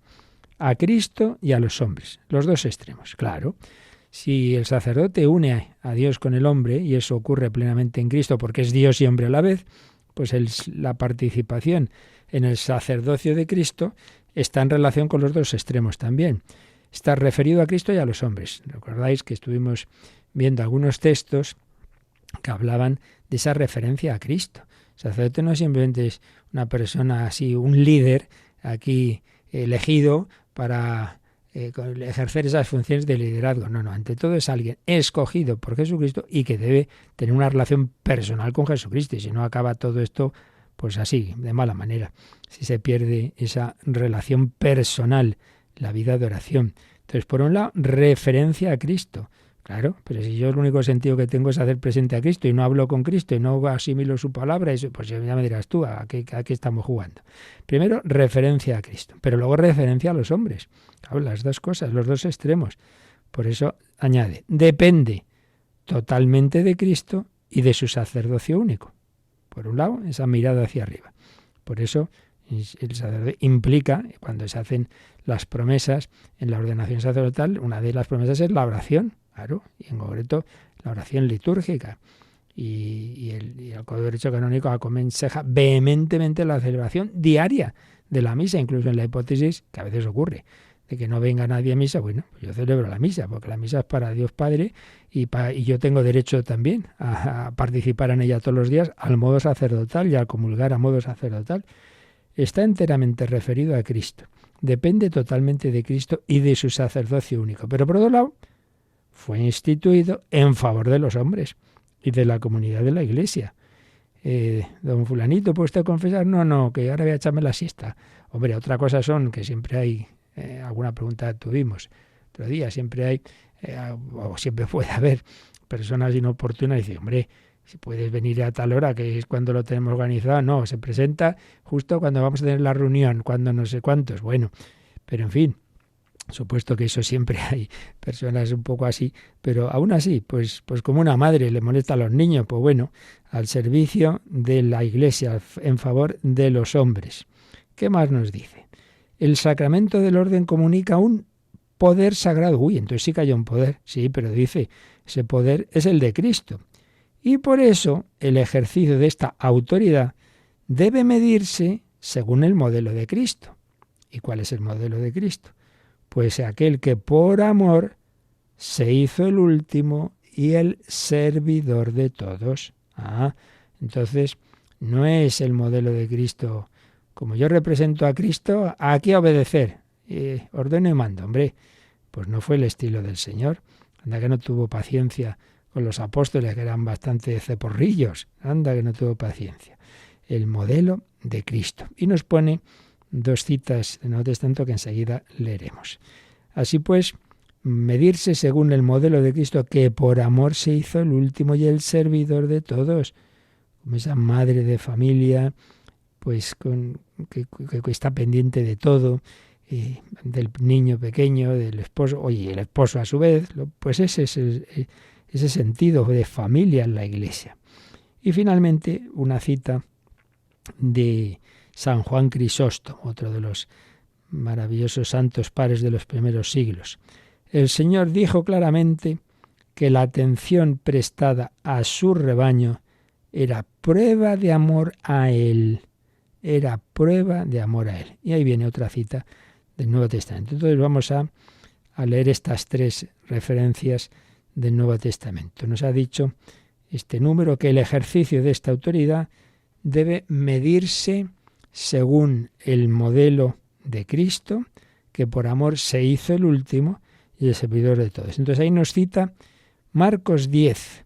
a Cristo y a los hombres, los dos extremos. Claro, si el sacerdote une a Dios con el hombre, y eso ocurre plenamente en Cristo porque es Dios y hombre a la vez, pues la participación en el sacerdocio de Cristo está en relación con los dos extremos también. Está referido a Cristo y a los hombres. Recordáis que estuvimos viendo algunos textos que hablaban de esa referencia a Cristo. El sacerdote no simplemente es una persona así, un líder aquí elegido para ejercer esas funciones de liderazgo. No, ante todo es alguien escogido por Jesucristo y que debe tener una relación personal con Jesucristo. Y si no, acaba todo esto pues así, de mala manera. Si se pierde esa relación personal, la vida de oración. Entonces, por un lado, referencia a Cristo. Claro, pero si yo el único sentido que tengo es hacer presente a Cristo y no hablo con Cristo y no asimilo su palabra, eso, pues ya me dirás tú, ¿a qué estamos jugando? Primero, referencia a Cristo, pero luego referencia a los hombres. Claro, las dos cosas, los dos extremos. Por eso añade, depende totalmente de Cristo y de su sacerdocio único. Por un lado, esa mirada hacia arriba. Por eso el sacerdote implica, cuando se hacen las promesas en la ordenación sacerdotal, una de las promesas es la oración. Claro, y en concreto la oración litúrgica. Y el Código de Derecho Canónico aconseja vehementemente la celebración diaria de la misa, incluso en la hipótesis que a veces ocurre, de que no venga nadie a misa. Bueno, pues yo celebro la misa, porque la misa es para Dios Padre y yo tengo derecho también a participar en ella todos los días al modo sacerdotal y a comulgar a modo sacerdotal. Está enteramente referido a Cristo. Depende totalmente de Cristo y de su sacerdocio único. Pero por otro lado, fue instituido en favor de los hombres y de la comunidad de la Iglesia. Don fulanito, ¿puede usted confesar? No, que ahora voy a echarme la siesta. Hombre, otra cosa son que siempre hay, alguna pregunta tuvimos otro día, siempre hay, o siempre puede haber personas inoportunas y dicen, hombre, si puedes venir a tal hora, que es cuando lo tenemos organizado. No, se presenta justo cuando vamos a tener la reunión, cuando no sé cuántos. Bueno, pero en fin, supuesto que eso siempre hay personas un poco así, pero aún así, pues como una madre le molesta a los niños, pues bueno, al servicio de la Iglesia, en favor de los hombres. ¿Qué más nos dice? El sacramento del orden comunica un poder sagrado. Uy, entonces sí que hay un poder. Sí, pero dice, ese poder es el de Cristo. Y por eso el ejercicio de esta autoridad debe medirse según el modelo de Cristo. ¿Y cuál es el modelo de Cristo? Pues aquel que por amor se hizo el último y el servidor de todos. Entonces no es el modelo de Cristo, como yo represento a Cristo, aquí a obedecer, ordeno y mando. Hombre, pues no fue el estilo del Señor. Anda que no tuvo paciencia con los apóstoles, que eran bastante ceporrillos. Anda que no tuvo paciencia. El modelo de Cristo. Y nos pone dos citas del Nuevo Testamento que enseguida leeremos. Así pues, medirse según el modelo de Cristo, que por amor se hizo el último y el servidor de todos, como esa madre de familia, pues que está pendiente de todo, del niño pequeño, del esposo, y el esposo a su vez, pues ese es ese sentido de familia en la Iglesia. Y finalmente, una cita de San Juan Crisóstomo, otro de los maravillosos santos padres de los primeros siglos. El Señor dijo claramente que la atención prestada a su rebaño era prueba de amor a Él. Era prueba de amor a Él. Y ahí viene otra cita del Nuevo Testamento. Entonces vamos a leer estas 3 referencias del Nuevo Testamento. Nos ha dicho este número que el ejercicio de esta autoridad debe medirse según el modelo de Cristo, que por amor se hizo el último y el servidor de todos. Entonces ahí nos cita Marcos 10,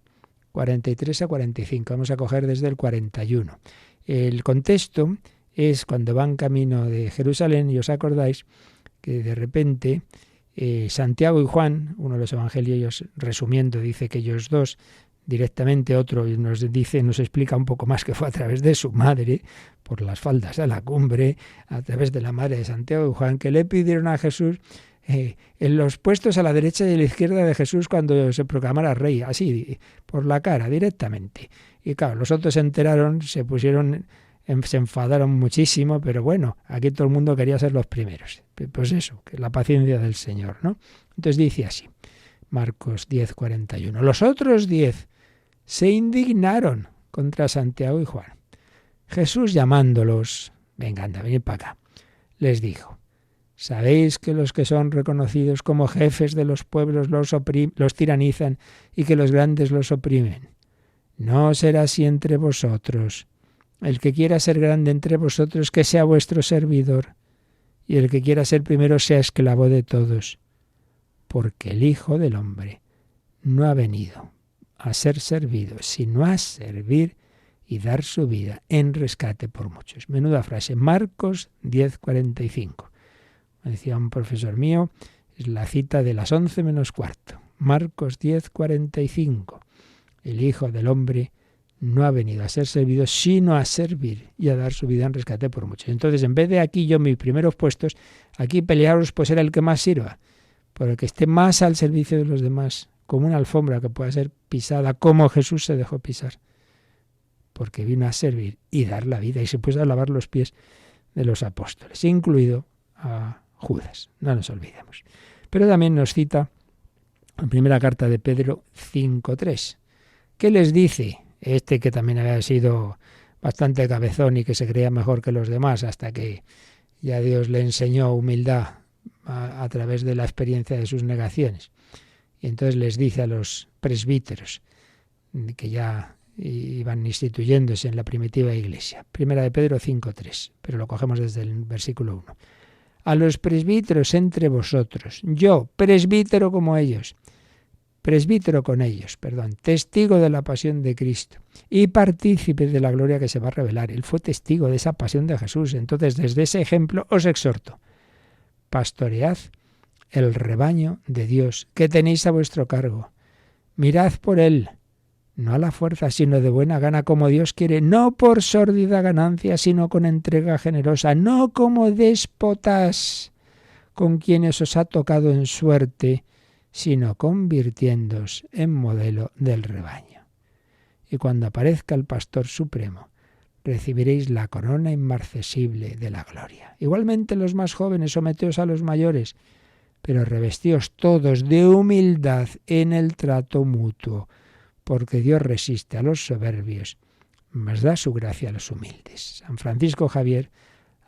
43 a 45. Vamos a coger desde el 41. El contexto es cuando van camino de Jerusalén, y os acordáis que de repente Santiago y Juan, uno de los evangelios resumiendo dice que ellos dos, directamente otro nos explica un poco más que fue a través de su madre, por las faldas a la cumbre, a través de la madre de Santiago y Juan, que le pidieron a Jesús en los puestos a la derecha y a la izquierda de Jesús cuando se proclamara rey, así, por la cara, directamente. Y claro, los otros se enteraron, se enfadaron muchísimo, pero bueno, aquí todo el mundo quería ser los primeros. Pues eso, que la paciencia del Señor, ¿no? Entonces dice así, Marcos 10, 41. Los otros 10 se indignaron contra Santiago y Juan. Jesús llamándolos, venga, anda, venid para acá, les dijo, ¿sabéis que los que son reconocidos como jefes de los pueblos los tiranizan y que los grandes los oprimen? No será así entre vosotros. El que quiera ser grande entre vosotros, que sea vuestro servidor, y el que quiera ser primero sea esclavo de todos. Porque el Hijo del Hombre no ha venido a ser servido, sino a servir y dar su vida en rescate por muchos. Menuda frase, Marcos 10, 45. Me decía un profesor mío, es la cita de las 11 menos cuarto. Marcos 10, 45. El Hijo del Hombre no ha venido a ser servido, sino a servir y a dar su vida en rescate por muchos. Entonces, en vez de aquí yo mis primeros puestos, aquí pelearos pues era el que más sirva, por el que esté más al servicio de los demás, como una alfombra que pueda ser pisada, como Jesús se dejó pisar, porque vino a servir y dar la vida, y se puso a lavar los pies de los apóstoles, incluido a Judas, no nos olvidemos. Pero también nos cita en primera carta de Pedro 5:3. ¿Qué les dice? Este que también había sido bastante cabezón y que se creía mejor que los demás, hasta que ya Dios le enseñó humildad a través de la experiencia de sus negaciones. Y entonces les dice a los presbíteros, que ya iban instituyéndose en la primitiva iglesia. Primera de Pedro 5:3, pero lo cogemos desde el versículo 1. A los presbíteros entre vosotros, yo, presbítero como ellos, presbítero con ellos, testigo de la pasión de Cristo y partícipe de la gloria que se va a revelar. Él fue testigo de esa pasión de Jesús. Entonces, desde ese ejemplo os exhorto, pastoread el rebaño de Dios que tenéis a vuestro cargo. Mirad por él, no a la fuerza, sino de buena gana, como Dios quiere, no por sórdida ganancia, sino con entrega generosa, no como déspotas con quienes os ha tocado en suerte, sino convirtiéndoos en modelo del rebaño. Y cuando aparezca el Pastor Supremo, recibiréis la corona inmarcesible de la gloria. Igualmente los más jóvenes, someteos a los mayores, pero revestíos todos de humildad en el trato mutuo, porque Dios resiste a los soberbios, mas da su gracia a los humildes. San Francisco Javier,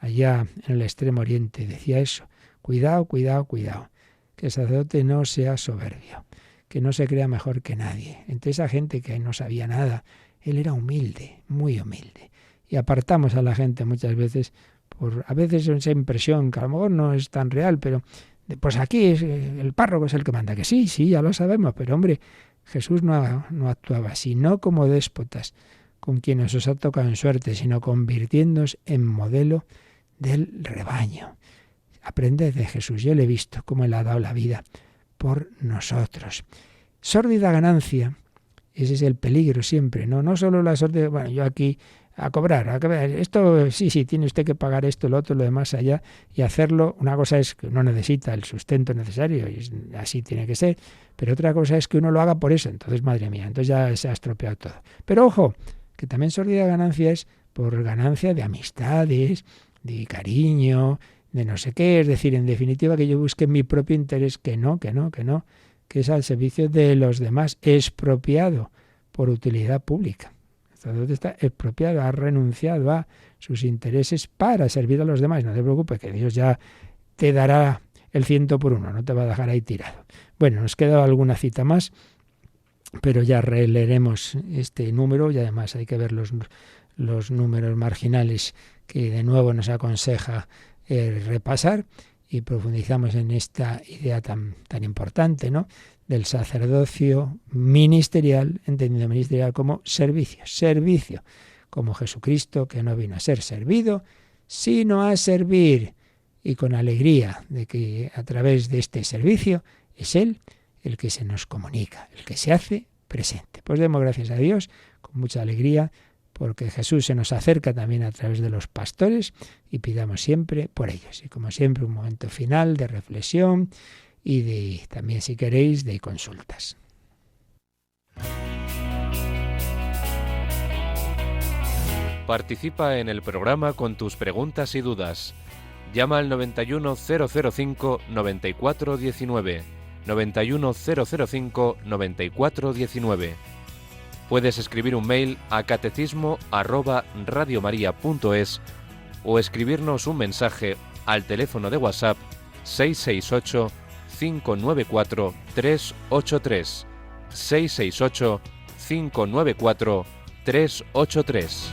allá en el Extremo Oriente, decía eso. Cuidado, cuidado, cuidado. Que el sacerdote no sea soberbio, que no se crea mejor que nadie. Entre esa gente que no sabía nada, él era humilde, muy humilde. Y apartamos a la gente muchas veces, por a veces esa impresión, que a lo mejor no es tan real, pero pues aquí es, el párroco es el que manda, que sí, ya lo sabemos, pero hombre, Jesús no actuaba así, no como déspotas, con quienes os ha tocado en suerte, sino convirtiéndose en modelo del rebaño. Aprended de Jesús, yo le he visto cómo Él ha dado la vida por nosotros. Sórdida ganancia, ese es el peligro siempre, no solo la sórdida, bueno, yo aquí a cobrar, esto sí, tiene usted que pagar esto, lo otro, lo demás allá, y hacerlo. Una cosa es que uno necesita el sustento necesario, y así tiene que ser, pero otra cosa es que uno lo haga por eso, entonces madre mía, entonces ya se ha estropeado todo. Pero ojo, que también sórdida ganancia es por ganancia de amistades, de cariño, de no sé qué, es decir, en definitiva, que yo busque mi propio interés, que es al servicio de los demás, expropiado por utilidad pública. El sacerdote está expropiado, ha renunciado a sus intereses para servir a los demás. No te preocupes, que Dios ya te dará el 100 por 1, no te va a dejar ahí tirado. Bueno, nos queda alguna cita más, pero ya releeremos este número y además hay que ver los números marginales que de nuevo nos aconseja repasar, y profundizamos en esta idea tan importante, ¿no?, del sacerdocio ministerial, entendido ministerial como servicio, como Jesucristo, que no vino a ser servido, sino a servir, y con alegría de que a través de este servicio es Él el que se nos comunica, el que se hace presente. Pues demos gracias a Dios con mucha alegría, porque Jesús se nos acerca también a través de los pastores, y pidamos siempre por ellos. Y como siempre, un momento final de reflexión y también, si queréis, de consultas. Participa en el programa con tus preguntas y dudas. Llama al 91005-9419, 91005-9419. Puedes escribir un mail a catecismo@radiomaria.es o escribirnos un mensaje al teléfono de WhatsApp 668 594 383, 668 594 383.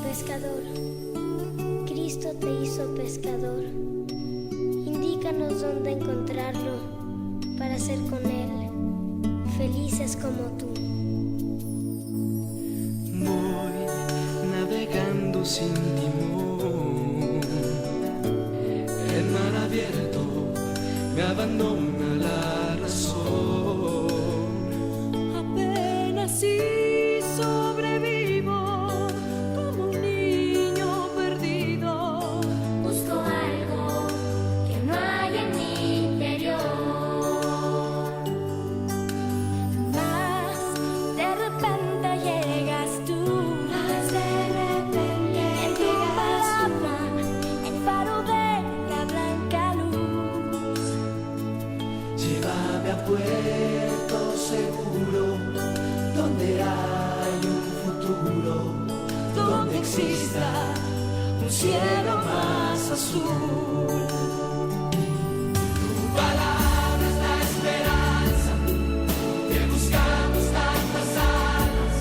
Pescador, Cristo te hizo pescador. Indícanos dónde encontrarlo para ser con Él felices como tú. Voy navegando sin timón, el mar abierto me abandona la razón. Apenas si sobrevivo como un niño perdido. Busco algo que no hay en mi interior. Mas de repente llegas tú. Más de repente En tu palabra, el faro de la blanca luz. Llévame a puerto seguro, donde hay un futuro, donde exista un cielo más azul. Tu palabra es la esperanza que buscamos tantas alas.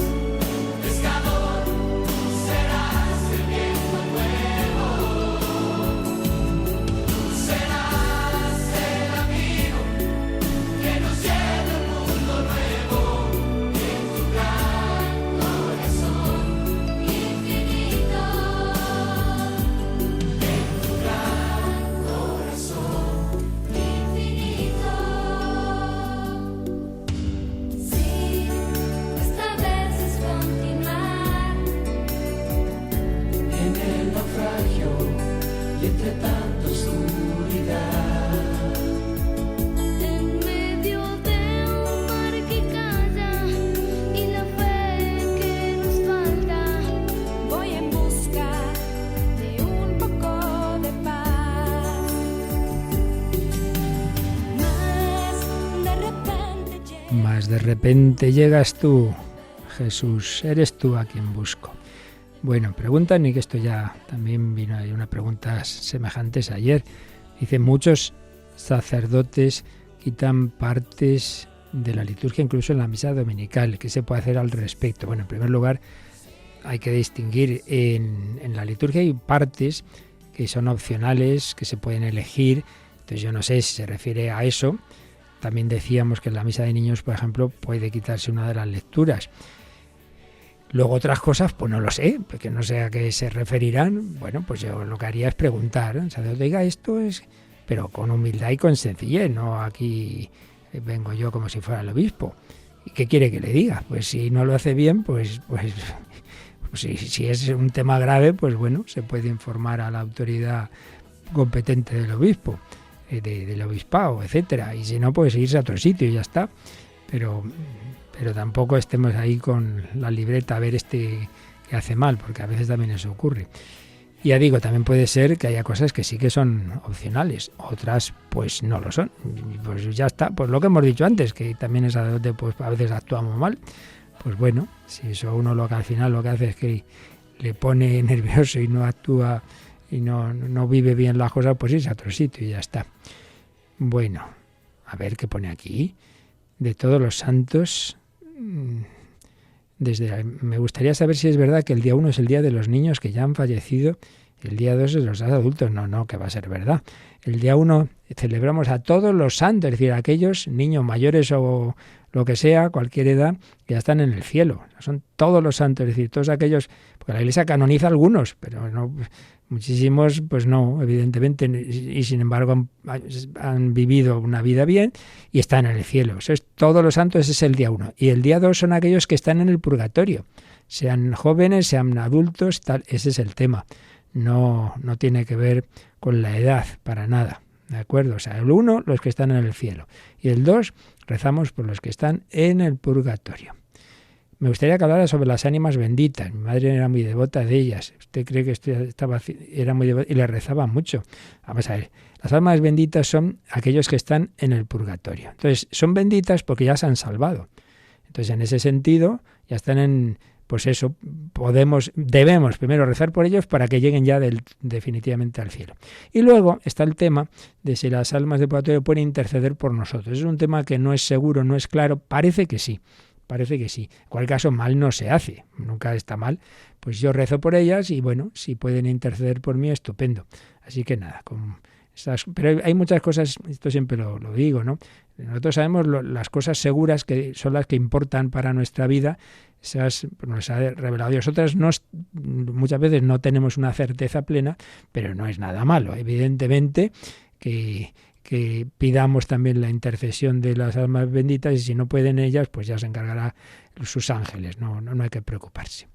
Pescador, tú serás el viento nuevo. Tú serás el amigo que nos lleva a un mundo nuevo. En tu gran corazón infinito. en tu gran corazón. Infinito. Sí, esta vez es continuar. En el naufragio y entre tanta oscuridad. En medio de un mar que calla y la fe que nos falta, Voy en busca de un poco de paz. Mas de repente llegas tú, Jesús, eres tú a quien busco. Bueno, preguntan, y que esto ya también vino, hay unas preguntas semejantes ayer. Dice, muchos sacerdotes quitan partes de la liturgia, incluso en la misa dominical. ¿Qué se puede hacer al respecto? Bueno, en primer lugar, hay que distinguir en la liturgia hay partes que son opcionales, que se pueden elegir. Entonces yo no sé si se refiere a eso. También decíamos que en la misa de niños, por ejemplo, puede quitarse una de las lecturas. Luego otras cosas, pues no lo sé, porque no sé a qué se referirán. Bueno, pues yo lo que haría es preguntar, o sea, diga esto es, pero con humildad y con sencillez, no aquí vengo yo como si fuera el obispo. ¿Y qué quiere que le diga? Pues si no lo hace bien, pues Pues si es un tema grave, pues bueno, se puede informar a la autoridad competente del obispo, del obispado, etcétera. Y si no, pues irse a otro sitio y ya está. Pero tampoco estemos ahí con la libreta a ver que hace mal, porque a veces también eso ocurre. Y ya digo, también puede ser que haya cosas que sí que son opcionales, otras pues no lo son. Pues ya está, pues lo que hemos dicho antes, que también es a donde pues a veces actuamos mal. Pues bueno, si eso uno lo que al final lo que hace es que le pone nervioso y no actúa y no vive bien las cosas, pues irse a otro sitio y ya está. Bueno, a ver qué pone aquí. De todos los santos, me gustaría saber si es verdad que el día 1 es el día de los niños que ya han fallecido, el día 2 es los adultos. No, que va a ser verdad. El día 1 celebramos a todos los santos, es decir, a aquellos niños mayores o lo que sea, cualquier edad, que ya están en el cielo. Son todos los santos, es decir, todos aquellos, porque la Iglesia canoniza algunos, pero no muchísimos, pues no, evidentemente, y sin embargo han vivido una vida bien y están en el cielo. Eso es todos los santos, ese es el día 1. Y el día 2 son aquellos que están en el purgatorio, sean jóvenes, sean adultos, tal, ese es el tema. No tiene que ver con la edad, para nada. ¿De acuerdo? O sea, el 1, los que están en el cielo. Y el 2, rezamos por los que están en el purgatorio. Me gustaría que hablara sobre las ánimas benditas. Mi madre era muy devota de ellas. ¿Usted cree que era muy devota? Y le rezaba mucho. Vamos a ver. Las almas benditas son aquellos que están en el purgatorio. Entonces, son benditas porque ya se han salvado. Entonces, en ese sentido, ya están en... Pues eso, debemos primero rezar por ellos para que lleguen ya definitivamente al cielo. Y luego está el tema de si las almas de purgatorio pueden interceder por nosotros. Es un tema que no es seguro, no es claro, parece que sí. En cualquier caso, mal no se hace, nunca está mal. Pues yo rezo por ellas y bueno, si pueden interceder por mí, estupendo. Así que nada, pero hay muchas cosas, esto siempre lo digo, ¿no? Nosotros sabemos las cosas seguras que son las que importan para nuestra vida, esas nos ha revelado Dios. Otras muchas veces no tenemos una certeza plena, pero no es nada malo. Evidentemente que pidamos también la intercesión de las almas benditas y si no pueden ellas, pues ya se encargará sus ángeles, no hay que preocuparse.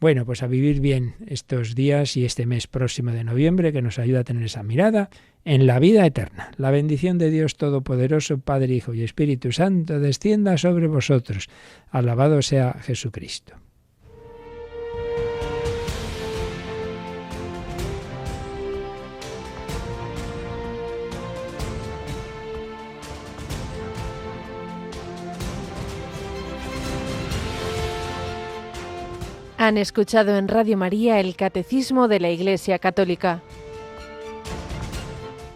Bueno, pues a vivir bien estos días y este mes próximo de noviembre que nos ayuda a tener esa mirada en la vida eterna. La bendición de Dios Todopoderoso, Padre, Hijo y Espíritu Santo, descienda sobre vosotros. Alabado sea Jesucristo. Han escuchado en Radio María el Catecismo de la Iglesia Católica,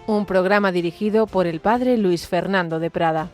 un programa dirigido por el Padre Luis Fernando de Prada.